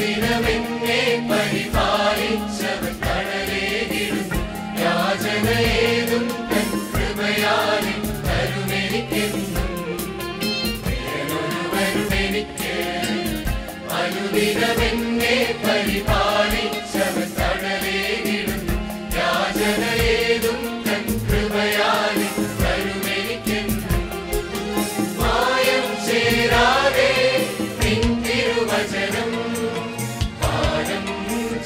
അനുദിനമെന്നെ പരിപാലിച്ചവൻ തണലേകിടുന്നു. യാചനയേതും തൻ കൃപയാലെ തരുമെനിക്കെന്നും. വേറൊരുവരുമെനിക്ക് അനുദിനമെന്നെ പരിപാലിച്ചവൻ തണലേകിടുന്നു. യാചനയേതും തൻ കൃപയാലെ തരുമെനിക്കെന്നും. മായം ചേരാതെ നിൻ തിരുവചനം പാഠം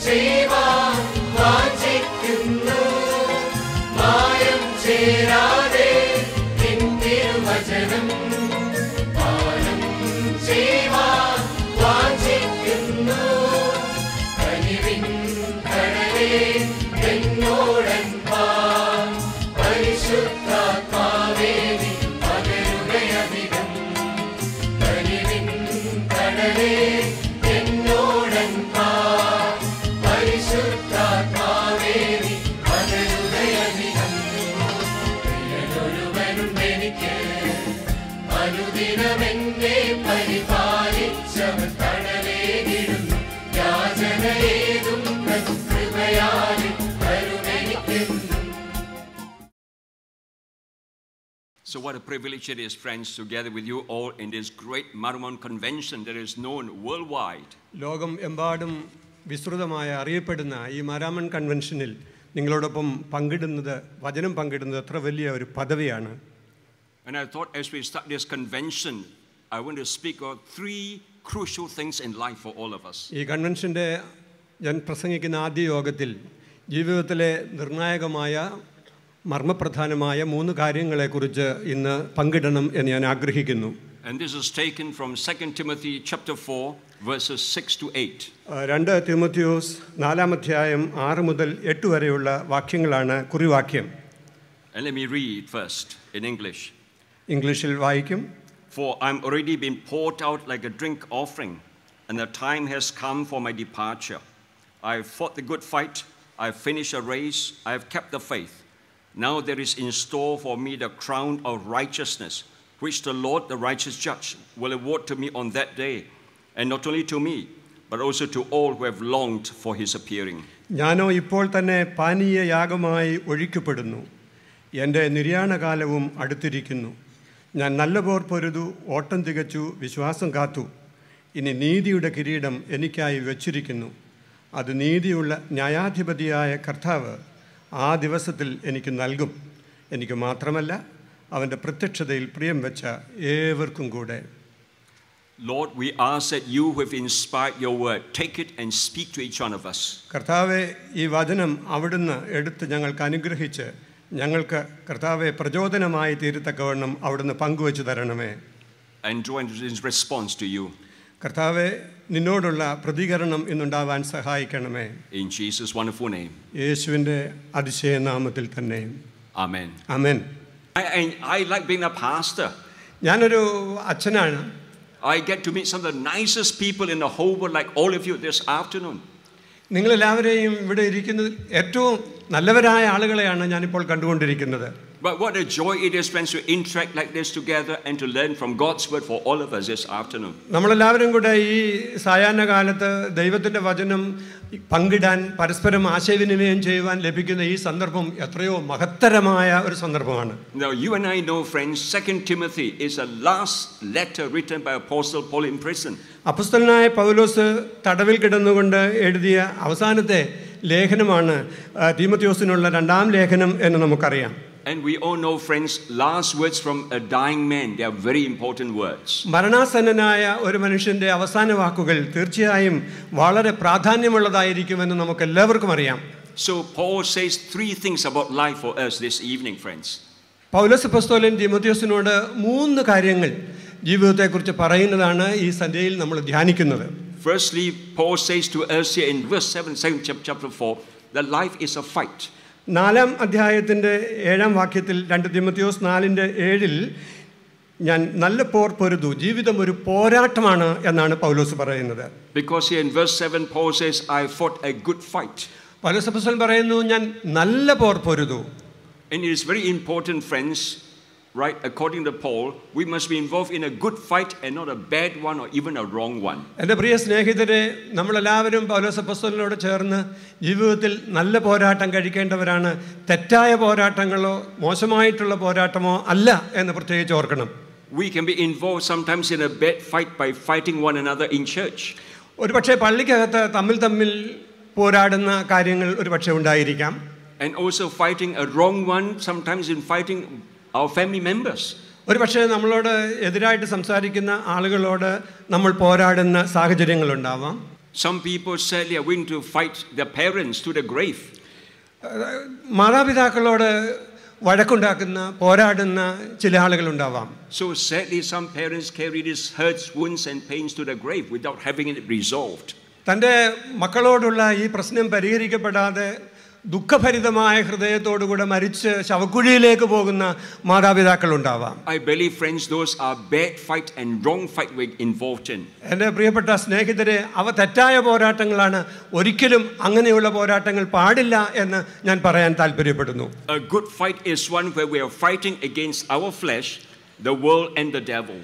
ചെയ്യുവാൻ വാഞ്ചിക്കുന്നു. മായം ചേരാതെ നിൻ തിരുവചനം പാഠം ചെയ്യുവാൻ വാഞ്ചിക്കുന്നു. കനിവിൻ കടലേ എന്നോടൻപാൻ പരിശുദ്ധാത്മാവേ നീ പകരുകയധികം. കനിവിൻ കടലേ എന്നോടൻപാൻ പരിശുദ്ധാത്മാവേ നീ പകരുകയധികം. പ്രിയനൊരുവനുണ്ടെനിക്ക് അനുദിനമെന്നെ പരിപാലിച്ചവൻ തണലേകിടുന്നു. യാചനയേതും കൃപയാലെ തരുമെനിക്കെന്നും. So what a privilege it is, friends, to gather with you all in this great Marmon convention that is known worldwide. ലോകം എമ്പാടും വിസ്തൃതമായ അറിയപ്പെടുന്ന ഈ മാരാമൺ കൺവെൻഷനിൽ നിങ്ങളോടൊപ്പം വചനം പങ്കിടുന്നത് എത്ര വലിയ ഒരു പദവിയാണ്. And I thought as we start this convention, I want to speak of 3 crucial things in life for all of us. ഈ കൺവെൻഷൻ്റെ ഞാൻ പ്രസംഗിക്കുന്ന ആദ്യ യോഗത്തിൽ ജീവിതത്തിലെ നിർണായകമായ മർമ്മപ്രധാനമായ 3 കാര്യങ്ങളെക്കുറിച്ച് ഇന്ന് പങ്കിടണം എന്ന് ഞാൻ ആഗ്രഹിക്കുന്നു. And this is taken from 2 Timothy chapter 4 verses 6 to 8. 2 Timotheos 4-ാം അധ്യായം 6 മുതൽ 8 വരെയുള്ള വാക്യങ്ങളാണ് കുറിവാക്യം. And let me read first in English. ഇംഗ്ലീഷിൽ വായിക്കും. For I'm already been poured out like a drink offering, and the time has come for my departure. I have fought the good fight, I have finished a race, I have kept the faith. Now there is in store for me the crown of righteousness, which the Lord, the righteous judge, will award to me on that day, and not only to me, but also to all who have longed for his appearing. ഞാനോ ഇപ്പോൾ തന്നെ പാനീയ യാഗമായി ഒഴിക്കപ്പെടുന്നു. എൻ്റെ നിര്യാണകാലവും അടുത്തിരിക്കുന്നു. ഞാൻ നല്ല പോർ പൊരുതു, ഓട്ടം തികച്ചു, വിശ്വാസം കാത്തു. ഇനി നീതിയുടെ കിരീടം എനിക്കായി വച്ചിരിക്കുന്നു. അത് നീതിയുള്ള ന്യായാധിപതിയായ കർത്താവ് ആ ദിവസത്തിൽ എനിക്ക് നൽകും. എനിക്ക് മാത്രമല്ല, അവൻ്റെ പ്രത്യക്ഷതയിൽ പ്രിയം വെച്ച ഏവർക്കും കൂടെ. Lord, we ask that you who have inspired your word, take it and speak to each one of us. കർത്താവെ, ഈ വചനം അവിടുന്ന് എടുത്ത് ഞങ്ങൾക്ക് അനുഗ്രഹിച്ച് ഞങ്ങൾക്ക് കർത്താവെ പ്രചോദനമായി തീരത്തക്കവണ്ണം അവിടുന്ന് പങ്കുവച്ചു തരണമേ. And join in response to you. കർത്താവെ, നിന്നോടുള്ള പ്രതികരണം ഇന്നുണ്ടാവാൻ സഹായിക്കണമേ. In Jesus' wonderful name. യേശുവിൻ്റെ അതിശയ നാമത്തിൽ തന്നെ. Amen. Amen. I like being a pastor. ഞാനൊരു അച്ഛനാണ്. I get to meet some of the nicest people in the whole world, like all of you this afternoon. നിങ്ങളെല്ലാവരെയും ഇവിടെ ഇരിക്കുന്നത് ഏറ്റവും നല്ലവരായ ആളുകളെയാണ് ഞാനിപ്പോൾ കണ്ടുകൊണ്ടിരിക്കുന്നത്. But what a joy it is, friends, to interact like this together and to learn from God's word for all of us this afternoon. നമ്മളെല്ലാവരും കൂടെ ഈ സായാഹ്ന കാലത്ത് ദൈവത്തിൻ്റെ വചനം പങ്കിടാൻ, പരസ്പരം ആശയവിനിമയം ചെയ്യുവാൻ ലഭിക്കുന്ന ഈ സന്ദർഭം എത്രയോ മഹത്തരമായ ഒരു സന്ദർഭമാണ്. Now you and I know, friends, 2 Timothy is the last letter written by Apostle Paul in prison. അപ്പോസ്തലനായ പൗലോസ് തടവിൽ കിടന്നുകൊണ്ട് എഴുതിയ അവസാനത്തെ ലേഖനമാണ് തീമോത്തിയോസിനുള്ള 2-ാം ലേഖനം എന്ന് നമുക്കറിയാം. And we all know, friends, last words from a dying man, they are very important words. മരണാസന്നനായ ഒരു മനുഷ്യന്റെ അവസാന വാക്കുകൾ തീർച്ചയായും വളരെ പ്രാധാന്യമുള്ളതായിരിക്കുമെന്ന് നമുക്ക് എല്ലാവർക്കും അറിയാം. So Paul says 3 things about life for us this evening, friends. പൗലോസ് അപ്പോസ്തലൻ തീമോത്തിയോസിനോട് 3 കാര്യങ്ങൾ ജീവിതത്തെക്കുറിച്ച് പറയുന്നതാണ് ഈ സന്ധ്യയിൽ നമ്മൾ ധ്യാനിക്കുന്നത്. Firstly, Paul says to us here in verse 7, chapter 4, that life is a fight. 4-ാം അധ്യായത്തിൻ്റെ 7-ാം വാക്യത്തിൽ 2 തീമോത്തിയോസ് 4:7 ഞാൻ നല്ല പോർ പൊരുതു, ജീവിതം ഒരു പോരാട്ടമാണ് എന്നാണ് പൗലോസ് പറയുന്നത്. Because here in verse 7 Paul says, I fought a good fight. പൗലോസ് അപ്പോസ്തലൻ പറയുന്നു, ഞാൻ നല്ല പോർ പൊരുതു. And it is very important, friends, right, according to Paul, we must be involved in a good fight and not a bad one or even a wrong one. എൻ്റെ പ്രിയ സ്നേഹിതരെ, നമ്മളെല്ലാവരും പൗലോസ് അപ്പോസ്തലനോട് ചേർന്ന് ജീവിതത്തിൽ നല്ല പോരാട്ടം കഴിക്കേണ്ടവരാണ്. തെറ്റായ പോരാട്ടങ്ങളോ മോശമായിട്ടുള്ള പോരാട്ടമോ അല്ല എന്ന് പ്രത്യേകിച്ച് ഓർക്കണം. We can be involved sometimes in a bad fight by fighting one another in church. ഒരു പക്ഷേ പള്ളിക്കകത്ത് തമ്മിൽ പോരാടുന്ന കാര്യങ്ങൾ ഒരു പക്ഷേ ഉണ്ടായിരിക്കാം. And also fighting a wrong one, sometimes in fighting our family members. ഒരു പക്ഷേ നമ്മളോട് എതിരായിട്ട് സംസാരിക്കുന്ന ആളുകളോട് നമ്മൾ പോരാടുന്ന സാഹചര്യങ്ങളുണ്ടാവാം. Some people sadly are willing to fight their parents to the grave. മാതാപിതാക്കളോട് വഴക്കുണ്ടാക്കുന്ന പോരാടുന്ന ചില ആളുകളുണ്ടാവാം. So sadly some parents carry these hurts, wounds and pains to the grave without having it resolved. തൻ്റെ മക്കളോടുള്ള ഈ പ്രശ്നം പരിഹരിക്കപ്പെടാതെ ദുഃഖഭരിതമായ ഹൃദയത്തോടുകൂടെ മരിച്ച് ശവക്കുഴിയിലേക്ക് പോകുന്ന മാതാപിതാക്കളുണ്ടാവാം. I believe, friends, those are bad fight and wrong fight we're involved in. എൻ്റെ പ്രിയപ്പെട്ട സ്നേഹിതരെ, അവ തെറ്റായ പോരാട്ടങ്ങളാണ്. ഒരിക്കലും അങ്ങനെയുള്ള പോരാട്ടങ്ങൾ പാടില്ല എന്ന് ഞാൻ പറയാൻ താല്പര്യപ്പെടുന്നു. A good fight is one where we are fighting against our flesh, the world and the devil.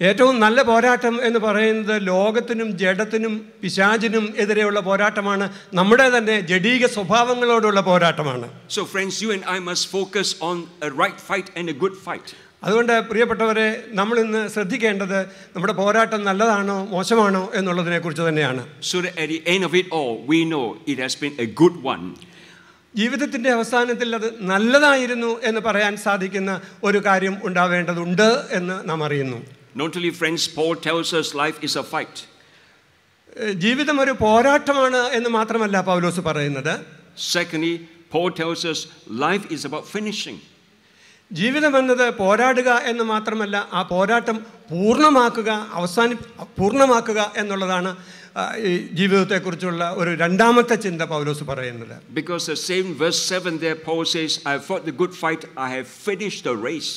ഏറ്റവും നല്ല പോരാട്ടം എന്ന് പറയുന്നത് ലോകത്തിനും ജഡത്തിനും പിശാചിനും എതിരെയുള്ള പോരാട്ടമാണ്. നമ്മുടെ തന്നെ ജഡീക സ്വഭാവങ്ങളോടുള്ള പോരാട്ടമാണ്. So friends, you and I must focus on a right fight and a good fight. അതുകൊണ്ട് പ്രിയപ്പെട്ടവരെ, നമ്മൾ ഇന്ന് ശ്രദ്ധിക്കേണ്ടത് നമ്മുടെ പോരാട്ടം നല്ലതാണോ മോശമാണോ എന്നുള്ളതിനെക്കുറിച്ച് തന്നെയാണ്. So that at the end of it all, we know it has been a good one. ജീവിതത്തിൻ്റെ അവസാനത്തിൽ അത് നല്ലതായിരുന്നു എന്ന് പറയാൻ സാധിക്കുന്ന ഒരു കാര്യം ഉണ്ടാവേണ്ടതുണ്ട് എന്ന് നാം അറിയുന്നു. Not only, friends, Paul tells us life is a fight. ജീവിതം ഒരു പോരാട്ടമാണ് എന്ന് മാത്രമല്ല പൗലോസ് പറയുന്നത്. Secondly, Paul tells us life is about finishing. ജീവിതം എന്നത് പോരാടുക എന്ന് മാത്രമല്ല, ആ പോരാട്ടം പൂർണ്ണമാക്കുക എന്നുള്ളതാണ് ഈ ജീവിതത്തെക്കുറിച്ചുള്ള ഒരു രണ്ടാമത്തെ ചിന്ത പൗലോസ് പറയുന്നത്. Because the same verse 7 there, Paul says, I have fought the good fight, I have finished the race.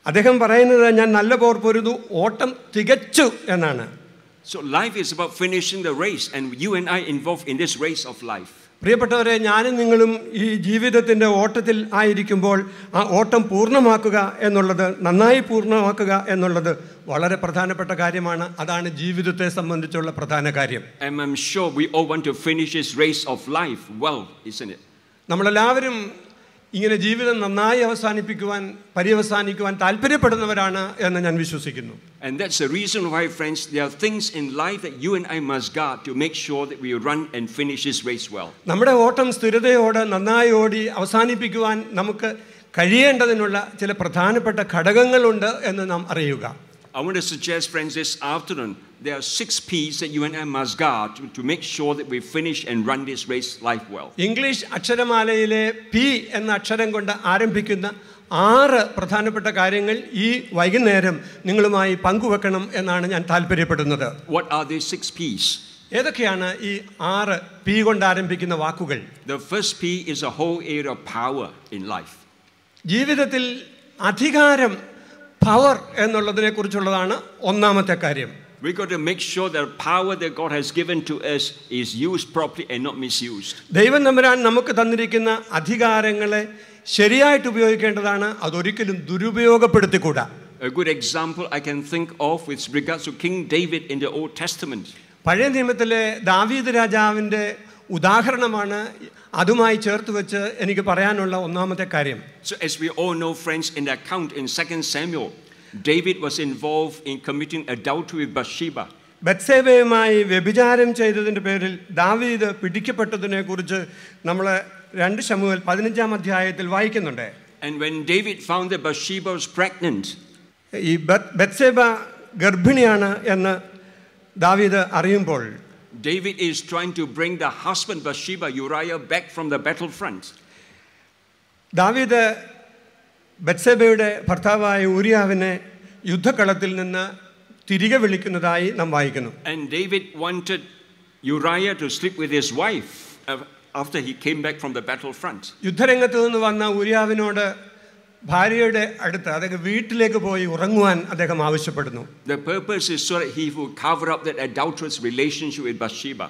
അദ്ദേഹം പറയുന്നത്, ഞാൻ നല്ല പോർ പൊരുതു, ഓട്ടം തികച്ചു എന്നാണ്. So life is about finishing the race, and you and I involved in this race of life. പ്രിയപ്പെട്ടവരെ, ഞാനും നിങ്ങളും ഈ ജീവിതത്തിൻ്റെ ഓട്ടത്തിൽ ആയിരിക്കുമ്പോൾ ആ ഓട്ടം പൂർണ്ണമാക്കുക എന്നുള്ളത്, നന്നായി പൂർണ്ണമാക്കുക എന്നുള്ളത് വളരെ പ്രധാനപ്പെട്ട കാര്യമാണ്. അതാണ് ജീവിതത്തെ സംബന്ധിച്ചുള്ള പ്രധാന കാര്യം. And I'm sure we all want to finish this race of life well, isn't it? നമ്മളെല്ലാവരും ഇങ്ങനെ ജീവിതം നന്നായി പര്യവസാനിക്കുവാൻ താല്പര്യപ്പെടുന്നവരാണ് എന്ന് ഞാൻ വിശ്വസിക്കുന്നു. And that's the reason why, friends, there are things in life that you and I must guard to make sure that we run and finish this race well. നമ്മുടെ ഓട്ടം സ്ഥിരതയോടെ നന്നായി ഓടി അവസാനിപ്പിക്കുവാൻ നമുക്ക് കഴിയേണ്ടതിനുള്ള ചില പ്രധാനപ്പെട്ട ഘടകങ്ങളുണ്ട് എന്ന് നാം അറിയുക. I want to suggest, friends, this afternoon, there are 6 P's that you and I must guard to make sure that we finish and run this race life well. English അക്ഷരമാലയിലെ പി എന്ന അക്ഷരം കൊണ്ട് ആരംഭിക്കുന്ന 6 പ്രധാനപ്പെട്ട കാര്യങ്ങൾ ഈ വൈകുന്നേരം നിങ്ങളുമായി പങ്കുവെക്കണം എന്നാണ് ഞാൻ താല്പര്യപ്പെടുന്നത്. What are these 6 P's? ഏതൊക്കെയാണ് ഈ 6 പി കൊണ്ട് ആരംഭിക്കുന്ന വാക്കുകൾ? The first P is a whole area of power in life. ജീവിതത്തിൽ അധികാരം, പവർ എന്നുള്ളതിനെ കുറിച്ചുള്ളതാണ് ഒന്നാമത്തെ കാര്യം. We got to make sure that power that God has given to us is used properly and not misused. ദൈവം തമ്പുരാൻ നമുക്ക് തന്നിരിക്കുന്ന അധികാരങ്ങളെ ശരിയായിട്ട് ഉപയോഗിക്കേണ്ടതാണ്. അതൊരിക്കലും ദുരുപയോഗപ്പെടുത്തിക്കൂടാ. A good example I can think of with regards to King David in the Old Testament. പഴയ നിയമത്തിലെ ദാവീദ് രാജാവിൻ്റെ ഉദാഹരണമാണ് അതുമായി ചേർത്ത് വെച്ച് എനിക്ക് പറയാനുള്ള ഒന്നാമത്തെ കാര്യം. So as we all know, friends, in the account in 2 Samuel, David was involved in committing adultery with Bathsheba. ബത്സേബയുമായി വ്യഭിചാരം ചെയ്തതിൻ്റെ പേരിൽ ദാവീദ് പിടിക്കപ്പെട്ടതിനെ കുറിച്ച് നമ്മൾ 2 ശമൂവേൽ 15-ാം അധ്യായത്തിൽ വായിക്കുന്നുണ്ട്. And when David found that Bathsheba was pregnant, ഈ ബത്സേബ ഗർഭിണിയാണ് എന്ന് ദാവീദ് അറിയുമ്പോൾ David is trying to bring the husband Bathsheba, Uriah, back from the battlefront. ദാവീദ് ബത്സേബയുടെ ഭർത്താവായ ഊരിയാവിനെ യുദ്ധക്കളത്തിൽ നിന്ന് തിരികെ വിളിക്കുന്നതായി നാം വായിക്കുന്നു. And David wanted Uriah to sleep with his wife after he came back from the battlefront. യുദ്ധരംഗത്ത് നിന്ന് വന്ന ഊരിയാവിനോട് ഭാര്യയുടെ അടുത്ത് അദ്ദേഹം വീട്ടിലേക്ക് പോയി ഉറങ്ങുവാൻ അദ്ദേഹം ആവശ്യപ്പെടുന്നു. The purpose is so that he would cover up that adulterous relationship with Bathsheba.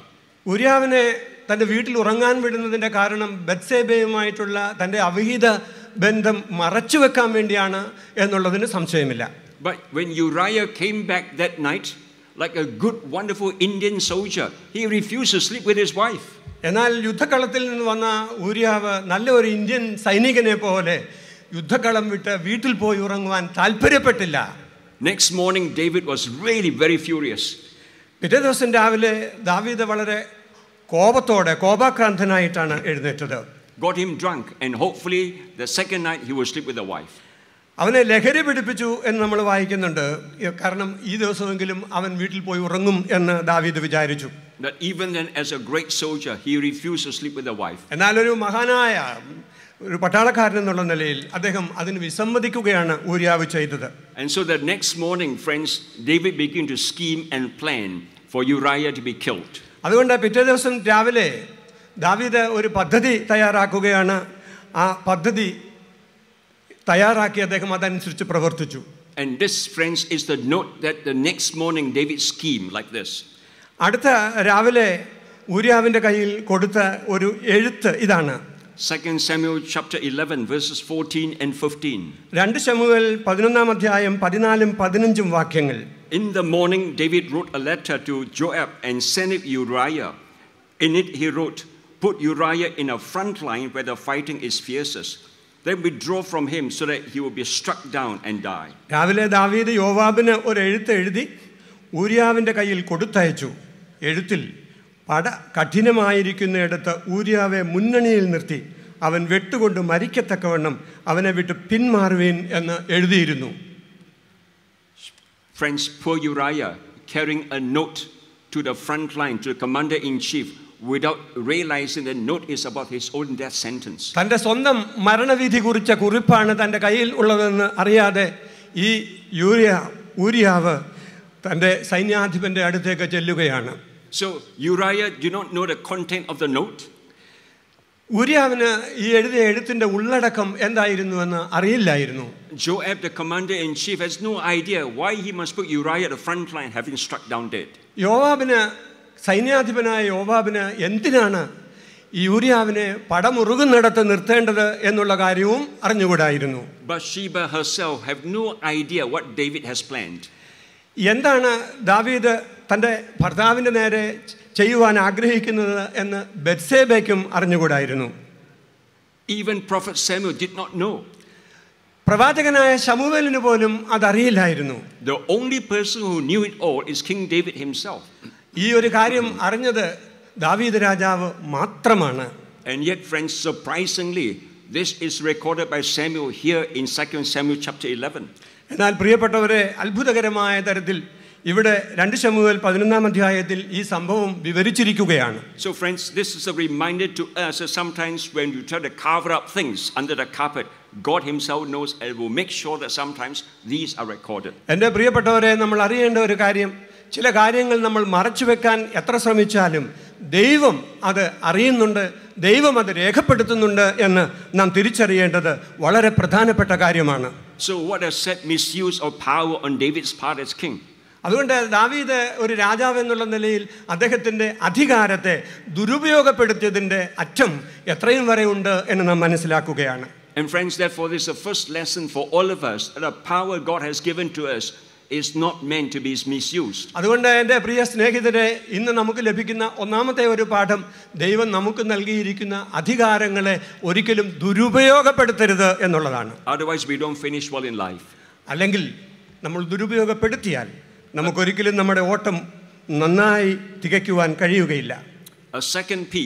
ഊരിയാവിനെ തൻ്റെ വീട്ടിൽ ഉറങ്ങാൻ വിടുന്നതിൻ്റെ കാരണം ബത്സേബയുമായിട്ടുള്ള തൻ്റെ അവിഹിത ബന്ധം മറച്ചുവെക്കാൻ വേണ്ടിയാണ് എന്നുള്ളതിന് സംശയമില്ല. But when Uriah came back that night, like a good, wonderful Indian soldier, he refused to sleep with his wife. എന്നാൽ യുദ്ധക്കളത്തിൽ നിന്ന് വന്ന ഊരിയാവ് നല്ലൊരു ഇന്ത്യൻ സൈനികനെ പോലെ യുദ്ധക്കളം വിട്ട് വീട്ടിൽ പോയി ഉറങ്ങുവാൻ താല്പര്യപ്പെട്ടില്ല. Next morning, David was really very furious. പിറ്റേ ദിവസം രാവിലെ ദാവീദ് വളരെ കോപാക്രാന്തനായിട്ടാണ് എഴുന്നേറ്റത്. Got him drunk, and hopefully the second night he would sleep with the wife. അവനെ ലഹരി പിടിപ്പിച്ചു എന്ന് നമ്മൾ വായിക്കുന്നുണ്ട്. കാരണം ഈ ദിവസമെങ്കിലും അവൻ വീട്ടിൽ പോയി ഉറങ്ങും എന്ന് ദാവീദ് വിചാരിച്ചു. That even then, as a great soldier, he refused to sleep with the wife. എന്നാൽ ഒരു മഹാനായ ഒരു പട്ടാളക്കാരൻ എന്നുള്ള നിലയിൽ അദ്ദേഹം അതിന് വിസമ്മതിക്കുകയാണ് ഊരിയാവ് ചെയ്തത്. And so the next morning, friends, David began to scheme and plan for Uriah to be killed. അതുകൊണ്ട് പിറ്റേ ദിവസം രാവിലെ ദാവീദ് ഒരു പദ്ധതി തയ്യാറാക്കുകയാണ്. ആ പദ്ധതി തയ്യാറാക്കി അദ്ദേഹം അതനുസരിച്ച് പ്രവർത്തിച്ചു. And this, friends, is the note that the next morning David schemed like this. അടുത്ത രാവിലെ ഊരിയാവിൻ്റെ കയ്യിൽ കൊടുത്ത ഒരു എഴുത്ത് ഇതാണ്. 2 Samuel chapter 11 verses 14 and 15. 2 ശമൂവേൽ 11-ാം അധ്യായം 14-15 വാക്യങ്ങൾ. In the morning, David wrote a letter to Joab and sent it Uriah. In it he wrote, "Put Uriah in a front line where the fighting is fiercest. Then withdraw from him so that he will be struck down and die." രാവിലെ ദാവീദ് യോവാബിന് ഒരു എഴുത്ത് എഴുതി ഊരിയാവിൻ്റെ കയ്യിൽ കൊടുത്തയച്ചു. എഴുത്തിൽ പട കഠിനമായിരിക്കുന്നിടത്ത് ഊരിയാവെ മുന്നണിയിൽ നിർത്തി അവൻ വെട്ടുകൊണ്ട് മരിക്കത്തക്കവണ്ണം അവനെ വിട്ട് പിന്മാറുവീൻ എന്ന് എഴുതിയിരുന്നു. Friends, poor Uriah carrying a note to the front line, to the commander-in-chief, without realizing the note is about his own death sentence. തൻ്റെ സ്വന്തം മരണവിധി കുറിച്ച കുറിപ്പാണ് തൻ്റെ കയ്യിൽ ഉള്ളതെന്ന് അറിയാതെ ഈ ഊരിയാവ് തൻ്റെ സൈന്യാധിപൻ്റെ അടുത്തേക്ക് ചെല്ലുകയാണ്. So Uriah did not know the content of the note. ഊരിയാവിന് ഈ എഴുതിയ എഴുത്തിൻ്റെ ഉള്ളടക്കം എന്തായിരുന്നുവെന്ന് അറിയില്ലായിരുന്നു. Joab, the commander-in-chief, has no idea why he must put Uriah at the front line, having struck down dead. സൈന്യാധിപനായ യോവാബിന് എന്തിനാണ് ഈ ഊരിയാവിനെ പടമുറുകുന്നിടത്ത് നിർത്തേണ്ടത് എന്നുള്ള കാര്യവും അറിഞ്ഞുകൂടായിരുന്നു. Bathsheba herself have no idea what David has planned. എന്താണ് ദാവീദ് തൻ്റെ ഭർത്താവിൻ്റെ നേരെ ചെയ്യുവാൻ ആഗ്രഹിക്കുന്നത് എന്ന് ബത്ശേബയ്ക്കും അറിഞ്ഞുകൂടായിരുന്നു. Even prophet Samuel did not know. പ്രവാചകനായ ശമൂവേലിന് പോലും അതറിയില്ലായിരുന്നു. The only person who knew it all is King David himself. ഈ ഒരു കാര്യം അറിഞ്ഞത് ദാവീദ് രാജാവ് മാത്രമാണ്. And yet, friends, surprisingly, this is recorded by Samuel here in 2 Samuel chapter 11. എന്നാൽ പ്രിയപ്പെട്ടവരെ, അത്ഭുതകരമായ തരത്തിൽ ഇവിടെ 2 ശമൂവേൽ 11-ാം അധ്യായത്തിൽ ഈ സംഭവം വിവരിച്ചിരിക്കുകയാണ്. So friends, this is a reminder to us that sometimes when you try to cover up things under the carpet, God himself knows and will make sure that sometimes these are recorded. എൻ്റെ പ്രിയപ്പെട്ടവരെ, നമ്മൾ അറിയേണ്ട ഒരു കാര്യം, ചില കാര്യങ്ങൾ നമ്മൾ മറച്ചു വെക്കാൻ എത്ര ശ്രമിച്ചാലും ദൈവം അത് അറിയുന്നുണ്ട്, ദൈവം അത് രേഖപ്പെടുത്തുന്നുണ്ട് എന്ന് നാം തിരിച്ചറിയേണ്ടത് വളരെ പ്രധാനപ്പെട്ട കാര്യമാണ്. So what a set misuse of power on David's part as king. അതുകൊണ്ട് ദാവീദ് ഒരു രാജാവ് എന്നുള്ള നിലയിൽ അദ്ദേഹത്തിൻ്റെ അധികാരത്തെ ദുരുപയോഗപ്പെടുത്തിയതിൻ്റെ അറ്റം എത്രയും വരെ ഉണ്ട് എന്ന് നാം മനസ്സിലാക്കുകയാണ്. And friends, therefore, this is the first lesson for all of us, that the power God has given to us is not meant to be misused. അതുകൊണ്ട് എൻ്റെ പ്രിയ സ്നേഹിതരെ, ഇന്ന് നമുക്ക് ലഭിക്കുന്ന ഒന്നാമത്തെ ഒരു പാഠം, ദൈവം നമുക്ക് നൽകിയിരിക്കുന്ന അധികാരങ്ങളെ ഒരിക്കലും ദുരുപയോഗപ്പെടുത്തരുത് എന്നുള്ളതാണ്. Otherwise, we don't finish well in life. അല്ലെങ്കിൽ നമ്മൾ ദുരുപയോഗപ്പെടുത്തിയാൽ നമുക്കൊരിക്കലും നമ്മുടെ ഓട്ടം നന്നായി തികയ്ക്കുവാൻ കഴിയുകയില്ല. A second P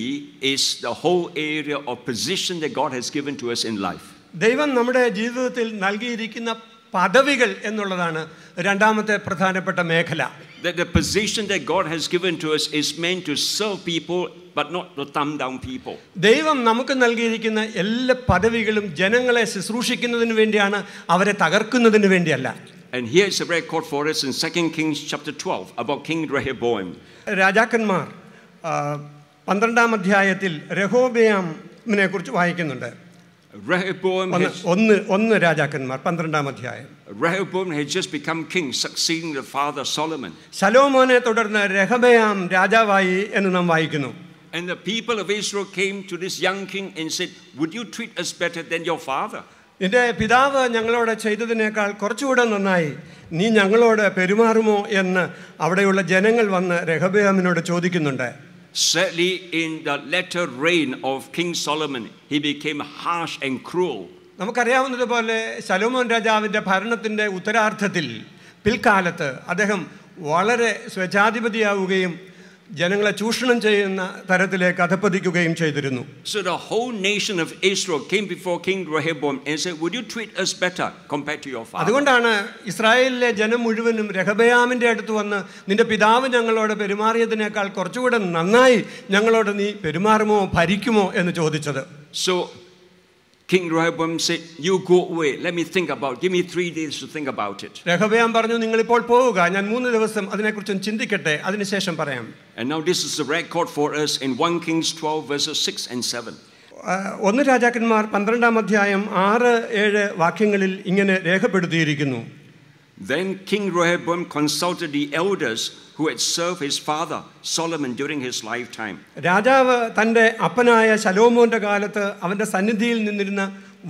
is the whole area of position that God has given to us in life. ദൈവം നമ്മുടെ ജീവിതത്തിൽ നൽകിയിരിക്കുന്ന പദവികൾ എന്നുള്ളതാണ് രണ്ടാമത്തെ പ്രധാനപ്പെട്ട മേഖല. That the position that God has given to us is meant to serve people but not to thumb down people. ദൈവം നമുക്ക് നൽകിയിരിക്കുന്ന എല്ലാ പദവികളും ജനങ്ങളെ ശുശ്രൂഷിക്കുന്നതിന് വേണ്ടിയാണ്, അവരെ തകർക്കുന്നതിന് വേണ്ടിയല്ല. And here is a record for us in 2 Kings chapter 12 about King Rehoboam. രാജാക്കന്മാർ 12-ാം അധ്യായത്തിൽ രഹോബെയാമിനെ കുറിച്ച് വായിക്കുന്നുണ്ട്. Rehoboam രാജാക്കന്മാർ 12-ാം അധ്യായം. Rehoboam had just become king, succeeding the father Solomon. ശലോമോനെ തുടർന്ന് രഹോബെയാം രാജാവായി എന്ന് നാം വായിക്കുന്നു. And the people of Israel came to this young king and said, "Would you treat us better than your father?" നിന്റെ പിതാവ് ഞങ്ങളോട് ചെയ്തതിനേക്കാൾ കുറച്ചുകൂടെ നന്നായി നീ ഞങ്ങളോട് പെരുമാറുമോ എന്ന് അവിടെയുള്ള ജനങ്ങൾ വന്ന് രെഹബെയാമിനോട് ചോദിക്കുന്നുണ്ട്. Sadly, in the latter reign of King Solomon, he became harsh and cruel. നമുക്കറിയാവുന്നതുപോലെ ശലോമോൻ രാജാവിൻ്റെ ഭരണത്തിൻ്റെ ഉത്തരാർദ്ധത്തിൽ പിൽക്കാലത്ത് അദ്ദേഹം വളരെ സ്വജാധിപതിയാവുകയും ജനങ്ങളെ ചൂഷണം ചെയ്യുന്ന തരത്തിലേക്ക് അധപ്പതിക്കുകയും ചെയ്തിരുന്നു. So the whole nation of Israel came before King Rehoboam and said, "Would you treat us better compared to your father?" അതുകൊണ്ടാണ് ഇസ്രായേലിലെ ജനം മുഴുവനും രെഹബെയാമിൻ്റെ അടുത്ത് വന്ന് നിന്റെ പിതാവ് ഞങ്ങളോട് പെരുമാറിയതിനേക്കാൾ കുറച്ചുകൂടെ നന്നായി ഞങ്ങളോട് നീ പെരുമാറുമോ ഭരിക്കുമോ എന്ന് ചോദിച്ചത്. So King Rehoboam said, "You go away. Let me think about it. Give me 3 days to think about it." രെഹബെയാം പറഞ്ഞു, നിങ്ങൾ ഇപ്പോൾ പോവുക, ഞാൻ 3 ദിവസം അതിനെക്കുറിച്ച് ചിന്തിക്കട്ടെ, അതിനുശേഷം പറയാം. And now this is the record for us in 1 Kings 12 verses 6 and 7. 1 രാജാക്കന്മാർ 12-ാം അധ്യായം 6-7 വാക്യങ്ങളിൽ ഇങ്ങനെ രേഖപ്പെടുത്തിയിരിക്കുന്നു. Then King Rehoboam consulted the elders who had served his father Solomon during his lifetime. രാജാവ് തൻ്റെ അപ്പനായ ശലോമോന്റെ കാലത്ത് അവൻ്റെ സന്നിധിയിൽ നിന്നിരുന്ന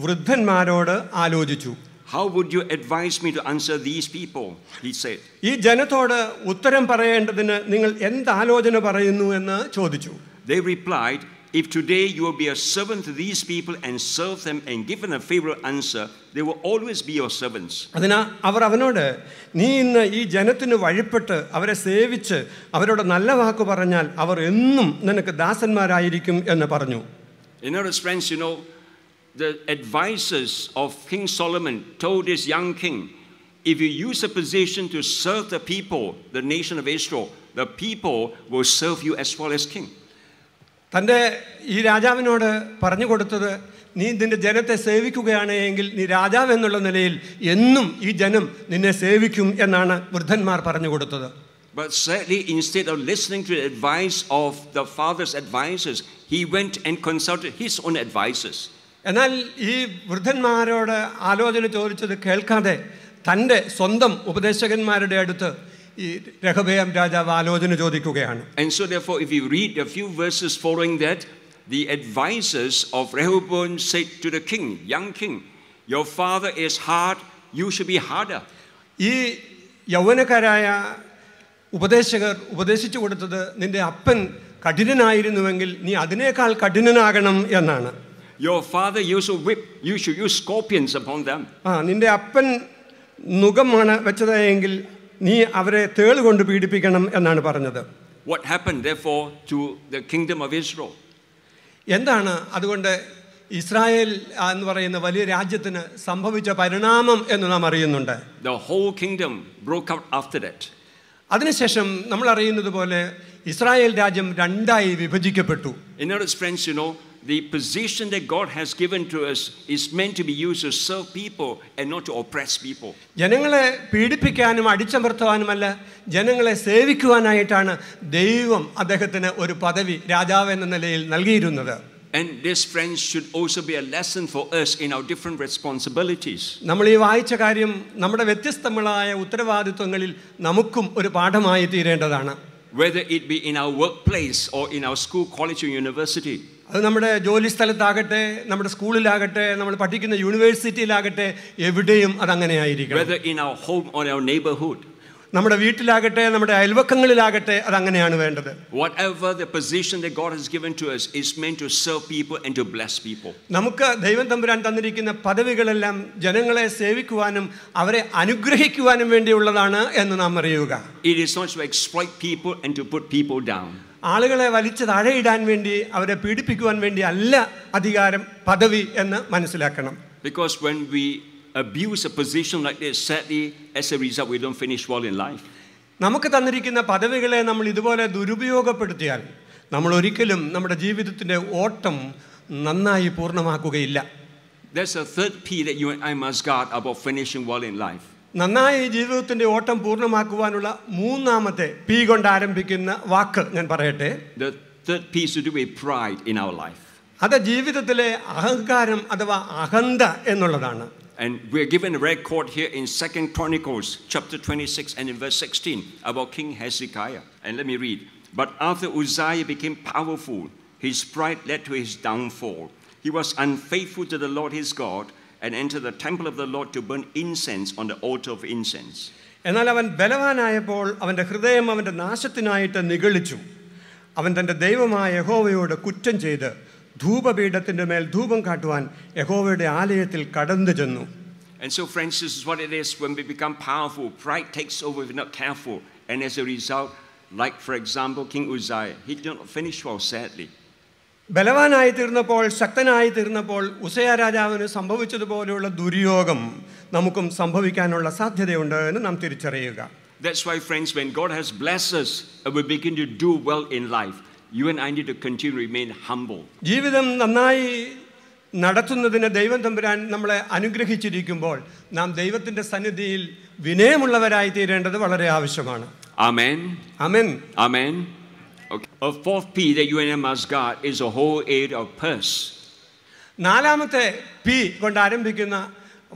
വൃദ്ധന്മാരോട് ആലോചിച്ചു. How would you advise me to answer these people? He said. ഈ ജനത്തോട് ഉത്തരം പറയേണ്ടതിന് നിങ്ങൾ എന്ത് ആലോചന പറയുന്നു എന്ന് ചോദിച്ചു. They replied, "If today you will be a servant to these people and serve them and give them a favorable answer, they will always be your servants." അതിനാ അവർ അവനോട്, നീ ഇന്ന് ഈ ജനത്തിന് വഴിപ്പെട്ട് അവരെ സേവിച്ച് അവരോട് നല്ല വാക്ക് പറഞ്ഞാൽ അവർ എന്നും നിനക്ക് ദാസന്മാരായിരിക്കും എന്ന് പറഞ്ഞു. In other words, friends, you know, the advisors of King Solomon told this young king, if you use a position to serve the people, the nation of Israel, the people will serve you as well as king. തൻ്റെ ഈ രാജാവിനോട് പറഞ്ഞു കൊടുത്തത്, നീ നിന്റെ ജനത്തെ സേവിക്കുകയാണ് എങ്കിൽ നീ രാജാവ് എന്നുള്ള നിലയിൽ എന്നും ഈ ജനം നിന്നെ സേവിക്കും എന്നാണ് വൃദ്ധന്മാർ പറഞ്ഞു കൊടുത്തത്. But sadly, instead of listening to the advice of the father's advisors, he went and consulted his own advisors. എന്നാൽ ഈ വൃദ്ധന്മാരോട് ആലോചന ചോദിച്ചത് കേൾക്കാതെ തൻ്റെ സ്വന്തം ഉപദേശകന്മാരുടെ അടുത്ത് ഈ രെഹബെയാം രാജാവ് ആലോചന ചോദിക്കുകയാണ്. And so therefore, if you read a few verses following that, the advisors of Rehoboam said to the king, young king, your father is hard, you should be harder. ഈ യൗവനക്കാരായ ഉപദേശകർ ഉപദേശിച്ചു കൊടുത്തത്, നിന്റെ അപ്പൻ കഠിനനായിരുന്നുവെങ്കിൽ നീ അതിനേക്കാൾ കഠിനനാകണം എന്നാണ്. Your father used to whip, you should use scorpions upon them. നിന്റെ അപ്പൻ നുകമാണ് വെച്ചതെങ്കിൽ നീ അവരെ തേള് കൊണ്ട് പീഡിപ്പിക്കണം എന്നാണ് പറഞ്ഞത്. What happened therefore to the kingdom of Israel? എന്താണ് അതുകൊണ്ട് ഇസ്രായേൽ എന്ന് പറയുന്ന വലിയ രാജ്യത്തിന് സംഭവിച്ച പരിണാമം എന്ന് നാം അറിയുന്നുണ്ട്. The whole kingdom broke out after that. അതിനുശേഷം നമ്മൾ അറിയുന്നത് പോലെ ഇസ്രായേൽ രാജ്യം രണ്ടായി വിഭജിക്കപ്പെട്ടു. In other words, friends, you know, the position that God has given to us is meant to be used to serve people and not to oppress people. ജനങ്ങളെ പീഡിപ്പിക്കാനും അടിച്ചമർത്തുവാനുമല്ല, ജനങ്ങളെ സേവിക്കുവാനായിട്ടാണ് ദൈവം അദ്ദേഹത്തിന് ഒരു പദവി രാജാവ് എന്ന നിലയിൽ നൽകിയിരുന്നത്. And this, friends, should also be a lesson for us in our different responsibilities. നമ്മൾ ഈ വായിച്ച കാര്യം നമ്മുടെ വ്യത്യസ്തങ്ങളായ ഉത്തരവാദിത്വങ്ങളിൽ നമുക്കും ഒരു പാഠമായി തീരേണ്ടതാണ്. Whether it be in our workplace or in our school, college or university. അത് നമ്മുടെ ജോലി സ്ഥലത്താകട്ടെ, നമ്മുടെ സ്കൂളിലാകട്ടെ, നമ്മൾ പഠിക്കുന്ന യൂണിവേഴ്സിറ്റിയിലാകട്ടെ, എവിടെയും അതങ്ങനെയായിരിക്കും. Whether in our home or our neighborhood. നമ്മുടെ വീട്ടിലാകട്ടെ, നമ്മുടെ അയൽവക്കങ്ങളിലാകട്ടെ, അതങ്ങനെയാണ് വേണ്ടത്. Whatever the position that God has given to us is meant to serve people and to bless people. നമുക്ക് ദൈവം തമ്പുരാൻ തന്നിരിക്കുന്ന പദവികളെല്ലാം ജനങ്ങളെ സേവിക്കുവാനും അവരെ അനുഗ്രഹിക്കുവാനും വേണ്ടിയുള്ളതാണ് എന്ന് നാം അറിയുക. It is not to exploit people and to put people down. ആളുകളെ വലിച്ചു താഴെയിടാൻ വേണ്ടി, അവരെ പീഡിപ്പിക്കുവാൻ വേണ്ടി അല്ല അധികാരം, പദവി എന്ന് മനസ്സിലാക്കണം. Because when we abuse a position like this, sadly, as a result, we don't finish well in life. നമുക്ക് തന്നിരിക്കുന്ന പദവികളെ നമ്മൾ ഇതുപോലെ ദുരുപയോഗപ്പെടുത്തിയാൽ നമ്മൾ ഒരിക്കലും നമ്മുടെ ജീവിതത്തിൻ്റെ ഓട്ടം നന്നായി പൂർണ്ണമാക്കുകയില്ല. There's a third P that you and I must guard about finishing well in life. നന്നായി ജീവിതത്തിൻ്റെ ഓട്ടം പൂർണ്ണമാക്കുവാനുള്ള മൂന്നാമത്തെ പി കൊണ്ട് ആരംഭിക്കുന്ന വാക്ക് ഞാൻ പറയട്ടെ. The third P is to do with pride in our life. അത് ജീവിതത്തിലെ അഹങ്കാരം അഥവാ അഹന്ത എന്നുള്ളതാണ്. And we're given a record here in 2 Chronicles chapter 26 and in verse 16 about King Hezekiah. And let me read. But after Uzziah became powerful, his pride led to his downfall. He was unfaithful to the Lord his God and enter the temple of the Lord to burn incense on the altar of incense. എന്നാൽ അവൻ ബലവാനായപ്പോൾ അവൻ്റെ ഹൃദയം അവൻ്റെ നാശത്തിനായിട്ട് നിഗളിച്ചു. അവൻ തൻ്റെ ദൈവമായ യഹോവയോട് കുറ്റം ചെയ്ത് ധൂപപീഠത്തിൻ്റെ മേൽ ധൂപം കാട്ടുവാൻ യഹോവയുടെ ആലയത്തിൽ കടന്നു ചെന്നു. And so, friends, this is what it is when we become powerful. Pride takes over if we're not careful. And as a result, like, for example, King Uzziah, he did not finish well, sadly. ബലവാനായി തീർന്നപ്പോൾ, ശക്തനായി തീർന്നപ്പോൾ ഉസയ രാജാവിന് സംഭവിച്ചതുപോലെയുള്ള ദുര്യോഗം നമുക്കും സംഭവിക്കാനുള്ള സാധ്യതയുണ്ട് എന്ന് നാം തിരിച്ചറിയുക. That's why, friends, when God has blessed us and we begin to do well in life, you and I need to continue to remain humble. ജീവിതം നന്നായി നടത്തുന്നതിന് ദൈവം തമ്പുരാൻ നമ്മളെ അനുഗ്രഹിച്ചിരിക്കുമ്പോൾ നാം ദൈവത്തിൻ്റെ സന്നിധിയിൽ വിനയമുള്ളവരായി തീരേണ്ടത് വളരെ ആവശ്യമാണ്. Amen. Amen. Amen. Okay. A fourth P that you and I must guard is the whole area of purse. നാലാമത്തെ പി കൊണ്ട് ആരംഭിക്കുന്ന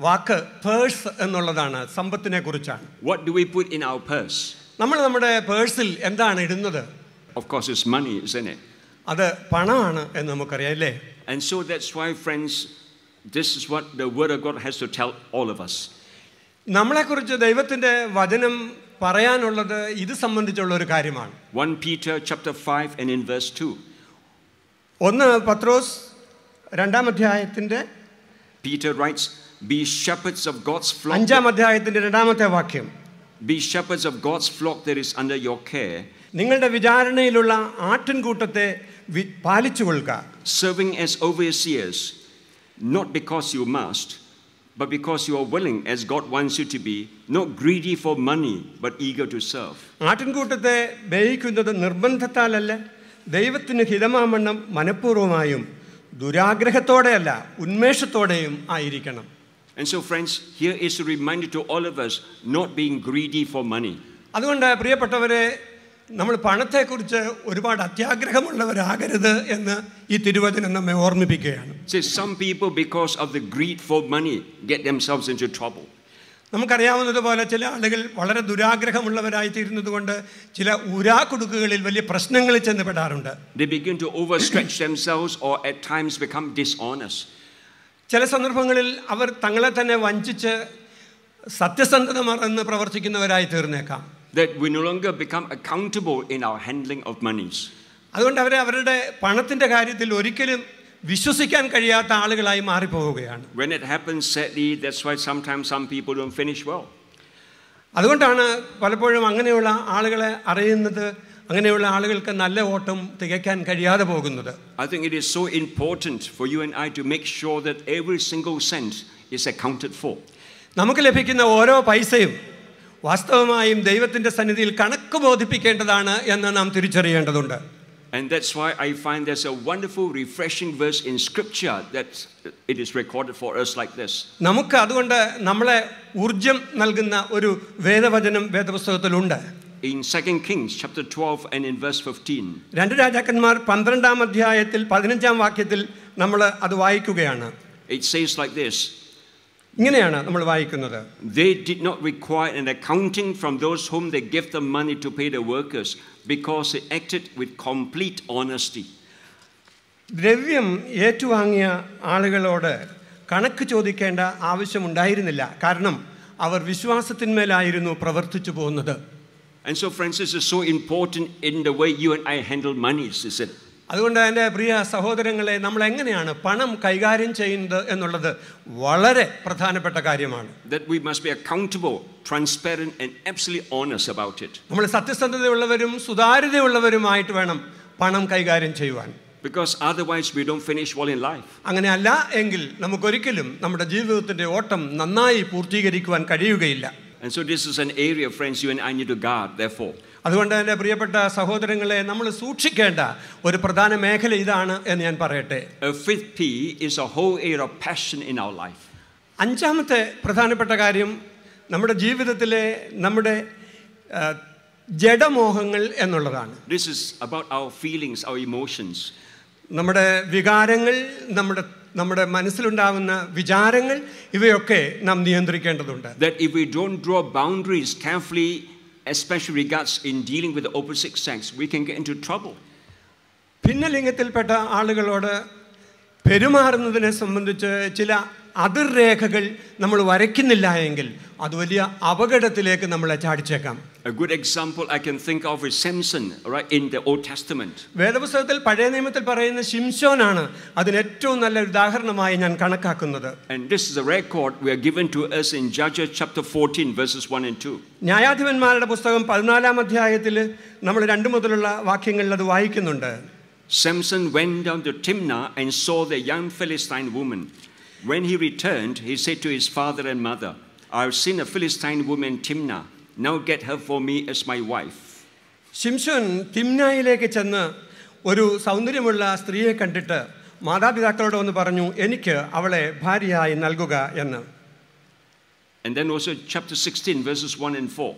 വാക്ക് പേഴ്സ് എന്നുള്ളതാണ്, സമ്പത്തിനെ കുറിച്ചാണ്. What do we put in our purse? നമ്മൾ നമ്മുടെ പേഴ്സിൽ എന്താണ് ഇടുന്നത്? Of course, it's money, isn't it? അത് പണമാണ് എന്ന് നമുക്കറിയാം, അല്ലേ? And so that's why, friends, this is what the Word of God has to tell all of us. നമ്മളെക്കുറിച്ച് ദൈവത്തിൻ്റെ വചനം പറയാനുള്ളത് ഇത് സംബന്ധിച്ചുള്ള ഒരു കാര്യമാണ്. 1 Peter chapter 5 and in verse 2. 1 പത്രോസ് 2-ാം അധ്യായത്തിൻ്റെ Peter writes, be shepherds of God's flock. 5-ാം അധ്യായത്തിൻ്റെ 2-ാമത്തെ വാക്യം. Be shepherds of God's flock that is under your care, നിങ്ങളുടെ വിചാരണയിലുള്ള ആട്ടിൻകൂട്ടത്തെ പാലിച്ചുകൊള്ളുക. serving as overseers, not because you must, but because you are willing, as God wants you to be, not greedy for money, but eager to serve. ആട്ടിൻകൂട്ടത്തെ മേയിക്കുന്നത് നിർബന്ധത്താലല്ല, ദൈവത്തിന് ഹിതമാവണ്ണം മനഃപൂർവ്വമായും ദുരാഗ്രഹത്തോടെയല്ല ഉന്മേഷത്തോടെയും ആയിരിക്കണം. And so, friends, here is a reminder to all of us, not being greedy for money. അതുകൊണ്ട് പ്രിയപ്പെട്ടവരെ, നമ്മൾ പണത്തെക്കുറിച്ച് ഒരുപാട് അത്യാഗ്രഹമുള്ളവരാകരുത് എന്ന് ഈ തിരുവചനം നമ്മെ ഓർമ്മിപ്പിക്കുകയാണ്. See, some people, because of the greed for money, get themselves into trouble. നമുക്കറിയാവുന്നതുപോലെ ചില ആളുകൾ വളരെ ദുരാഗ്രഹമുള്ളവരായി തീരുന്നത് കൊണ്ട് ചില ഉരാക്കുടുക്കുകളിൽ വലിയ പ്രശ്നങ്ങളിൽ ചെന്നപ്പെടാറുണ്ട്. They begin to overstretch themselves or at times become dishonest. ചില സന്ദർഭങ്ങളിൽ അവർ തങ്ങളെ തന്നെ വഞ്ചിച്ച് സത്യസന്ധത മറന്ന് പ്രവർത്തിക്കുന്നവരായി തീർന്നേക്കാം. That we no longer become accountable in our handling of monies. അതുകൊണ്ട് അവരുടെ പണത്തിൻ്റെ കാര്യത്തിൽ ഒരിക്കലും വിശ്വസിക്കാൻ കഴിയാത്ത ആളുകളായി മാറിപ്പോവുകയാണ്. When it happens, sadly, that's why sometimes some people don't finish well. അതുകൊണ്ടാണ് പലപ്പോഴും അങ്ങനെയുള്ള ആളുകളെ അറിയുന്നത്, അങ്ങനെയുള്ള ആളുകൾക്ക് നല്ല ഓട്ടം തികയ്ക്കാൻ കഴിയാതെ പോകുന്നത്. I think it is so important for you and I to make sure that every single cent is accounted for. നമുക്ക് ലഭിക്കുന്ന ഓരോ പൈസയും വാസ്തവമായും ദൈവത്തിൻ്റെ സന്നിധിയിൽ കണക്ക് ബോധിപ്പിക്കേണ്ടതാണ് എന്ന് നാം തിരിച്ചറിയേണ്ടതുണ്ട്. And that's why I find there's a wonderful, refreshing verse in Scripture that it is recorded for us like this. നമുക്ക് അതുകൊണ്ട് നമ്മളെ ഊർജം നൽകുന്ന ഒരു വേദവചനം വേദപുസ്തകത്തിലുണ്ട്. In 2 Kings chapter 12 and in verse 15. 2 രാജാക്കന്മാർ 12-ാം അധ്യായത്തിൽ 15-ാം വാക്യത്തിൽ നമ്മൾ അത് വായിക്കുകയാണ്. It says like this. ഇങ്ങനെയാണ് നമ്മൾ വായിക്കുന്നത്. They did not require an accounting from those whom they gave the money to pay the workers, because they acted with complete honesty. ദ്രവ്യം ഏറ്റുവാങ്ങിയ ആളുകളോട് കണക്ക് ചോദിക്കേണ്ട ആവശ്യമുണ്ടായിരുന്നില്ല, കാരണം അവർ വിശ്വാസത്തിന്മേലായിരുന്നു പ്രവർത്തിച്ചു പോകുന്നത്. And so, friends, this is so important in the way you and I handle money, is it? അതുകൊണ്ട് എൻ്റെ പ്രിയ സഹോദരങ്ങളെ, നമ്മൾ എങ്ങനെയാണ് പണം കൈകാര്യം ചെയ്യുന്നത് എന്നുള്ളത് വളരെ പ്രധാനപ്പെട്ട കാര്യമാണ്. That we must be accountable, transparent and absolutely honest about it. നമ്മൾ സത്യസന്ധതയുള്ളവരും സുതാര്യതയുള്ളവരുമായിട്ട് വേണം പണം കൈകാര്യം ചെയ്യുവാൻ. Because otherwise we don't finish well in life. അങ്ങനെയല്ല എങ്കിൽ നമുക്കൊരിക്കലും നമ്മുടെ ജീവിതത്തിൻ്റെ ഓട്ടം നന്നായി പൂർത്തീകരിക്കുവാൻ കഴിയുകയില്ല. And so this is an area, friends, you and I need to guard, therefore. അതുകൊണ്ട് എൻ്റെ പ്രിയപ്പെട്ട സഹോദരങ്ങളെ, നമ്മൾ സൂക്ഷിക്കേണ്ട ഒരു പ്രധാന മേഖല ഇതാണ് എന്ന് ഞാൻ പറയട്ടെ. A fifth P is a whole area of passion in our life. 5-ാമത്തെ പ്രധാനപ്പെട്ട കാര്യം നമ്മുടെ ജീവിതത്തിലെ നമ്മുടെ ജഡമോഹങ്ങൾ എന്നുള്ളതാണ്. This is about our feelings, our emotions. നമ്മുടെ വികാരങ്ങൾ, നമ്മുടെ മനസ്സിലുണ്ടാവുന്ന വിചാരങ്ങൾ, ഇവയൊക്കെ നാം നിയന്ത്രിക്കേണ്ടതുണ്ട്. That if we don't draw boundaries carefully, especially regards in dealing with the opposite sex, we can get into trouble. ഭിന്നലിംഗത്തിൽപ്പെട്ട ആളുകളോട് പെരുമാറുന്നതിനെ സംബന്ധിച്ച് ചില അതിർരേഖകൾ നമ്മൾ വരയ്ക്കുന്നില്ല എങ്കിൽ അത് വലിയ അപകടത്തിലേക്ക് നമ്മളെ ചാടിച്ചേക്കാം. A good example I can think of is Samson, right, in the Old Testament. വേദപുസ്തകത്തിൽ പഴയ നിയമത്തിൽ പറയുന്ന ശിംശോനാണ് അതിന് ഏറ്റവും നല്ല ഉദാഹരണമായി ഞാൻ കണക്കാക്കുന്നത്. And this is a record we are given to us in Judges chapter 14 verses 1 and 2. ന്യായാധിപന്മാരുടെ പുസ്തകം 14-ാം അധ്യായത്തിൽ നമ്മൾ 2 മുതലുള്ള വാക്യങ്ങളിൽ അത് വായിക്കുന്നുണ്ട്. Samson went down to Timnah and saw the young Philistine woman. When he returned, he said to his father and mother, I have seen a Philistine woman in Timnah. Now get her for me as my wife. ശിംശോൻ തിമ്നായിലേക്ക് ചെന്ന് ഒരു സൗന്ദര്യമുള്ള സ്ത്രീയെ കണ്ടിട്ട് മാതാപിതാക്കളോട് വന്ന് പറഞ്ഞു, എനിക്ക് അവളെ ഭാര്യയായി നൽകുക എന്ന്. And then also chapter 16 verses 1 and 4.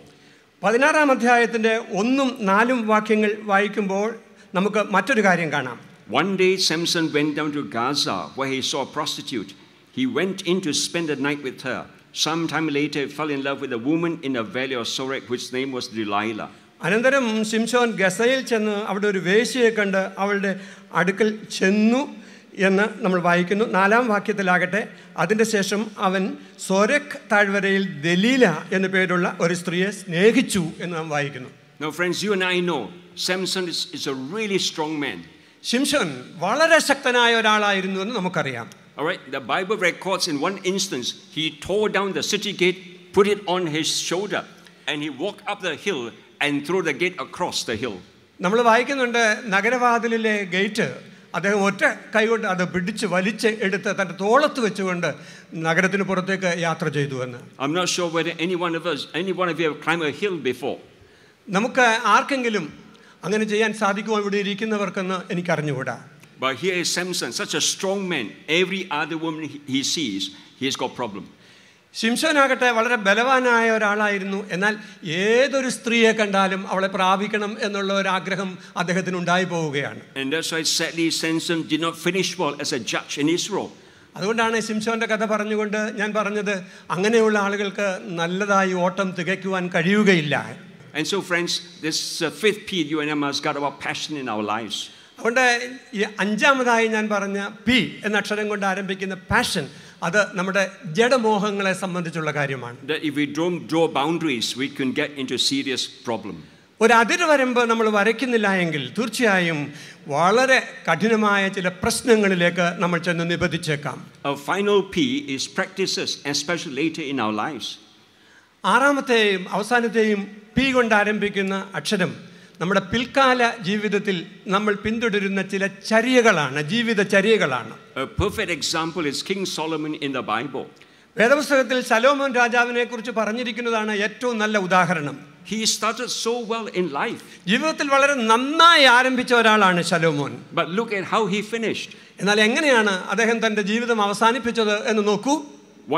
16-ാം അധ്യായത്തിൻ്റെ 1ഉം 4ഉം വാക്യങ്ങൾ വായിക്കുമ്പോൾ നമുക്ക് മറ്റൊരു കാര്യം കാണാം. One day Samson went down to Gaza where he saw a prostitute. He went in to spend the night with her. Sometime later he fell in love with a woman in a valley of Sorek whose name was Delilah. അനന്തരം ശിംശോൻ ഗസയിൽ ചെന്ന് അവിടെ ഒരു വേശ്യയെ കണ്ട് അവളുടെ അടുക്കൽ ചെന്നു എന്ന് നമ്മൾ വായിക്കുന്നു. 4-ാം വാക്യത്തിലാകട്ടെ, അതിൻ്റെ ശേഷം അവൻ സോരക് താഴ്വരയിൽ ദലീല എന്നു പേരുള്ള ഒരു സ്ത്രീയെ സ്നേഹിച്ചു എന്ന് നാം വായിക്കുന്നു. Now friends, you and I know Samson is a really strong man. ശിംശോൻ വളരെ ശക്തനായ ഒരാളായിരുന്നു എന്ന് നമുക്കറിയാം. All right, the Bible records in one instance he tore down the city gate, put it on his shoulder, and he walked up the hill and threw the gate across the hill. നമ്മൾ വായിക്കുന്നുണ്ട്, നഗരവാതിലിലെ gate അദ്ദേഹം ഒറ്റ കൈകൊണ്ട് അത് പിടിച്ച് വലിച്ച് എടുത്ത് തൻ്റെ തോളത്ത് വെച്ചുകൊണ്ട് നഗരത്തിന് പുറത്തേക്ക് യാത്ര ചെയ്തു എന്ന്. I'm not sure whether any one of you have climbed a hill before. നമുക്ക് ആർക്കെങ്കിലും അങ്ങനെ ചെയ്യാൻ സാധിക്കുമോ ഇവിടെ ഇരിക്കുന്നവർക്കെന്ന് എനിക്കറിഞ്ഞുകൂടാ. But here is Samson, such a strong man. Every other woman he sees, he has got problem. ശിംശോനാകട്ടെ വളരെ ബലവാനായ ഒരാളായിരുന്നു. എന്നാൽ ഏതൊരു സ്ത്രീയെ കണ്ടാലും അവളെ പ്രാപിക്കണം എന്നുള്ള ഒരു ആഗ്രഹം അദ്ദേഹത്തിന് ഉണ്ടായി പോവുകയാണ്. And that's why sadly Samson did not finish well as a judge in Israel. അതുകൊണ്ടാണ് ശിംശോന്റെ കഥ പറഞ്ഞുകൊണ്ട് ഞാൻ പറഞ്ഞത്, അങ്ങനെയുള്ള ആളുകൾക്ക് നല്ലതായി ഓട്ടം തികയ്ക്കുവാൻ കഴിയുകയില്ല. And so friends, this fifth P you and I must got about passion in our lives. അതുകൊണ്ട് ഈ 5-ാമതായി ഞാൻ പറഞ്ഞ പി എന്ന അക്ഷരം കൊണ്ട് ആരംഭിക്കുന്ന പാഷൻ, അത് നമ്മുടെ ജഡമോഹങ്ങളെ സംബന്ധിച്ചുള്ള കാര്യമാണ്. That if we don't draw boundaries, we can get into serious problem. ഒരു അതിർവരമ്പ് നമ്മൾ വരയ്ക്കുന്നില്ല എങ്കിൽ തീർച്ചയായും വളരെ കഠിനമായ ചില പ്രശ്നങ്ങളിലേക്ക് നമ്മൾ ചെന്ന് നിബന്ധിച്ചേക്കാം. Our final P is practices, especially later in our lives. 6-ാമത്തെയും അവസാനത്തെയും പി കൊണ്ട് ആരംഭിക്കുന്ന അക്ഷരം നമ്മുടെ പിൽക്കാല ജീവിതത്തിൽ നമ്മൾ പിന്തുടരുന്ന ചില ചര്യകളാണ്, ജീവിത ചര്യകളാണ്. A perfect example is King Solomon in the Bible. വേദപുസ്തകത്തിൽ ശലോമോൻ രാജാവിനെ കുറിച്ച് പറഞ്ഞിരിക്കുന്നതാണ് ഏറ്റവും നല്ല ഉദാഹരണം. He started so well in life. ജീവിതത്തിൽ വളരെ നന്നായി ആരംഭിച്ച ഒരാളാണ് ശലോമോൻ. But look at how he finished. എന്നാൽ എങ്ങനെയാണ് അദ്ദേഹം തൻ്റെ ജീവിതം അവസാനിപ്പിച്ചത് എന്ന് നോക്കൂ.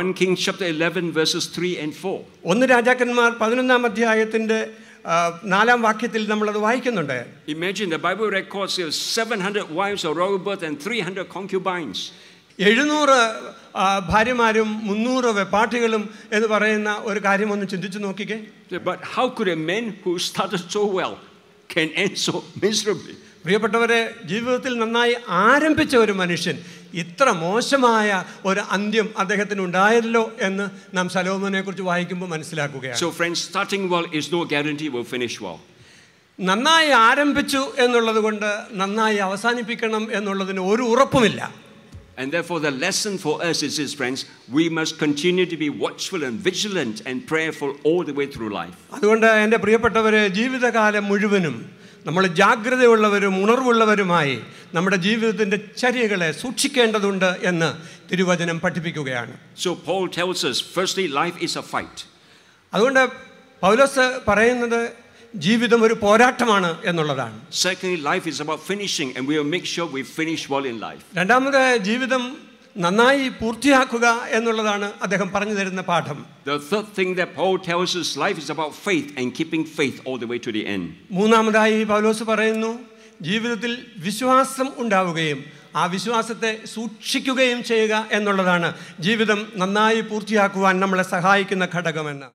1 Kings chapter 11 verses 3 and 4. 1 രാജാക്കന്മാർ 11-ാം അധ്യായത്തിൻ്റെ 4-ാം വാക്യത്തിൽ നമ്മളത് വായിക്കുന്നുണ്ട്. Imagine the Bible records there 700 wives of royal birth and 300 concubines. 700 ഭാര്യമാരും 300 വെപ്പാട്ടികളും എന്ന് പറയുന്ന ഒരു കാര്യം ഒന്ന് ചിന്തിച്ചു നോക്കിക്കേ. But how could a man who started so well can end so miserably? പ്രിയപ്പെട്ടവരെ, ജീവിതത്തിൽ നന്നായി ആരംഭിച്ച ഒരു മനുഷ്യൻ ഇത്ര മോശമായ ഒരു അന്ത്യം അദ്ദേഹത്തിന് ഉണ്ടായല്ലോ എന്ന് നാം ശലോമോനെ കുറിച്ച് വായിക്കുമ്പോൾ മനസ്സിലാക്കുകയാണ്. So friends, starting well is no guarantee we'll finish well. നന്നായി ആരംഭിച്ചു എന്നുള്ളത് കൊണ്ട് നന്നായി അവസാനിപ്പിക്കണം എന്നുള്ളതിന് ഒരു ഉറപ്പുമില്ല. And therefore the lesson for us is this, friends, we must continue to be watchful and vigilant and prayerful all the way through life. അതുകൊണ്ട് എൻ്റെ പ്രിയപ്പെട്ടവരെ, ജീവിതകാലം മുഴുവനും നമ്മൾ ജാഗ്രതയുള്ളവരും ഉണർവുള്ളവരുമായി നമ്മുടെ ജീവിതത്തിൻ്റെ ചര്യകളെ സൂക്ഷിക്കേണ്ടതുണ്ട് എന്ന് തിരുവചനം പഠിപ്പിക്കുകയാണ്. So Paul tells us, firstly, life is a fight. അതുകൊണ്ട് പൗലോസ് പറയുന്നത് ജീവിതം ഒരു പോരാട്ടമാണ് എന്നുള്ളതാണ്. Secondly, life is about finishing, and we will make sure we finish well in life. രണ്ടാമത് ജീവിതം നന്നായി പൂർത്തിയാക്കുക എന്നുള്ളതാണ് അദ്ദേഹം പറഞ്ഞു തരുന്ന പാഠം. The third thing that Paul tells us, life is about faith and keeping faith all the way to the end. മൂന്നാമതായി പൗലോസ് പറയുന്നു, ജീവിതത്തിൽ വിശ്വാസം ഉണ്ടാവുകയും ആ വിശ്വാസത്തെ സൂക്ഷിക്കുകയും ചെയ്യുക എന്നുള്ളതാണ് ജീവിതം നന്നായി പൂർത്തിയാക്കുവാൻ നമ്മളെ സഹായിക്കുന്ന ഘടകമെന്ന്.